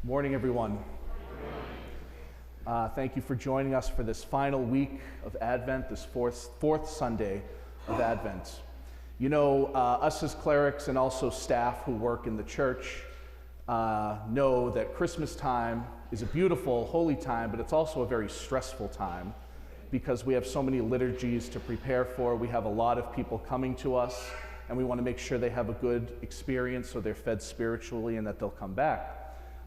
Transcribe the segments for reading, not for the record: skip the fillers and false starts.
Morning, everyone. Thank you for joining us for this final week of Advent, this fourth Sunday of Advent. You know, us as clerics and also staff who work in the church know that Christmas time is a beautiful, holy time, but it's also a very stressful time because we have so many liturgies to prepare for. We have a lot of people coming to us, and we want to make sure they have a good experience so they're fed spiritually and that they'll come back.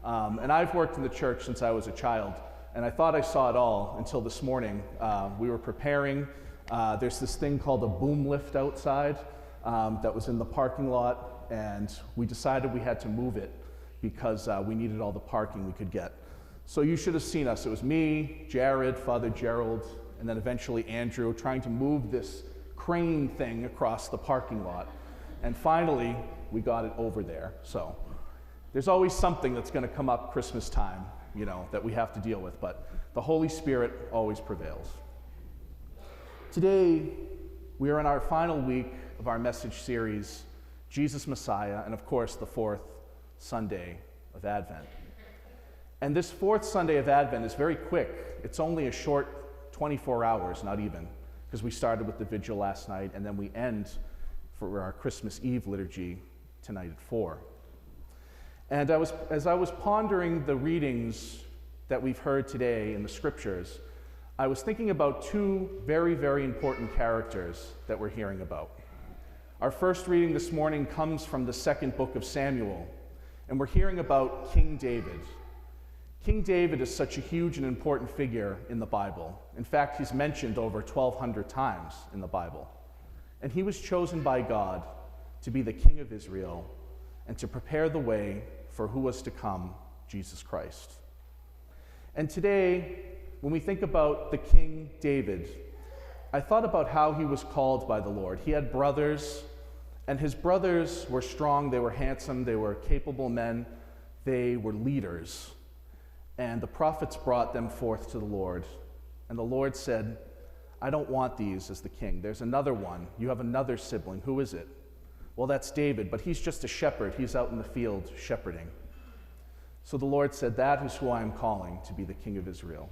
And I've worked in the church since I was a child, and I thought I saw it all until this morning. We were preparing. There's this thing called a boom lift outside that was in the parking lot, and we decided we had to move it because we needed all the parking we could get. So you should have seen us. It was me, Jared, Father Gerald, and then eventually Andrew trying to move this crane thing across the parking lot. And finally, we got it over there. So there's always something that's going to come up Christmas time, you know, that we have to deal with, but the Holy Spirit always prevails. Today, we are in our final week of our message series, Jesus Messiah, and of course, the fourth Sunday of Advent. And this fourth Sunday of Advent is very quick. It's only a short 24 hours, not even, because we started with the vigil last night, and then we end for our Christmas Eve liturgy tonight at 4. And as I was pondering the readings that we've heard today in the scriptures, I was thinking about two very, very important characters that we're hearing about. Our first reading this morning comes from the second book of Samuel, and we're hearing about King David. King David is such a huge and important figure in the Bible. In fact, he's mentioned over 1,200 times in the Bible. And he was chosen by God to be the king of Israel and to prepare the way for who was to come, Jesus Christ. And today, when we think about the King David, I thought about how he was called by the Lord. He had brothers, and his brothers were strong, they were handsome, they were capable men, they were leaders. And the prophets brought them forth to the Lord. And the Lord said, I don't want these as the king. There's another one. You have another sibling. Who is it? Well, that's David, but he's just a shepherd. He's out in the field shepherding. So the Lord said, that is who I am calling to be the king of Israel.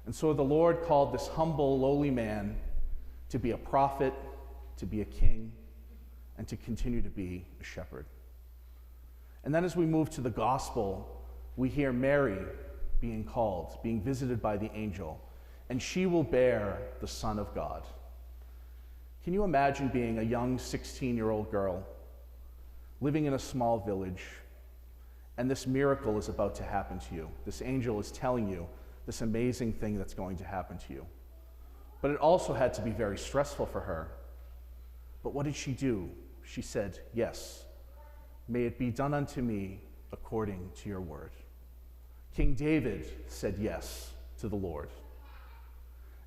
And so the Lord called this humble, lowly man to be a prophet, to be a king, and to continue to be a shepherd. And then as we move to the gospel, we hear Mary being called, being visited by the angel, and she will bear the Son of God. Can you imagine being a young 16-year-old girl living in a small village, and this miracle is about to happen to you? This angel is telling you this amazing thing that's going to happen to you. But it also had to be very stressful for her. But what did she do? She said, yes, may it be done unto me according to your word. King David said yes to the Lord.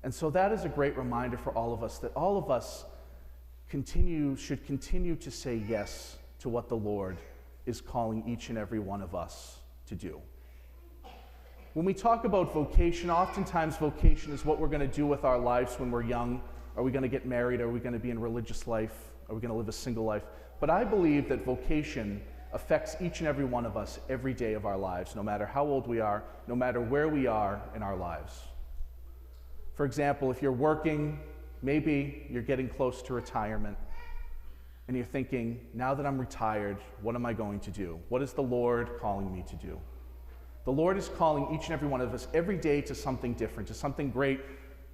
And so that is a great reminder for all of us that all of us should continue to say yes to what the Lord is calling each and every one of us to do. When we talk about vocation, oftentimes vocation is what we're going to do with our lives when we're young. Are we going to get married? Are we going to be in religious life? Are we going to live a single life? But I believe that vocation affects each and every one of us every day of our lives, no matter how old we are, no matter where we are in our lives. For example, if you're working, maybe you're getting close to retirement, and you're thinking, now that I'm retired, what am I going to do? What is the Lord calling me to do? The Lord is calling each and every one of us every day to something different, to something great,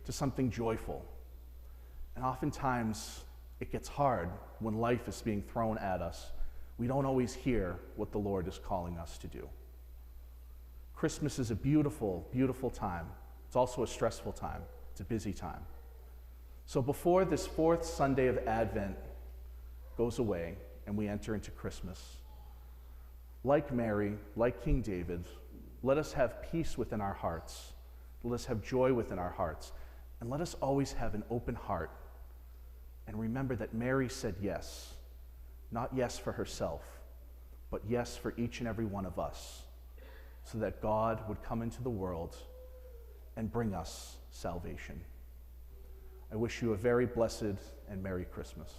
to something joyful. And oftentimes, it gets hard when life is being thrown at us. We don't always hear what the Lord is calling us to do. Christmas is a beautiful, beautiful time. It's also a stressful time. It's a busy time. So before this fourth Sunday of Advent goes away and we enter into Christmas, like Mary, like King David, let us have peace within our hearts. Let us have joy within our hearts. And let us always have an open heart. And remember that Mary said yes. Not yes for herself, but yes for each and every one of us, so that God would come into the world and bring us salvation. I wish you a very blessed and Merry Christmas.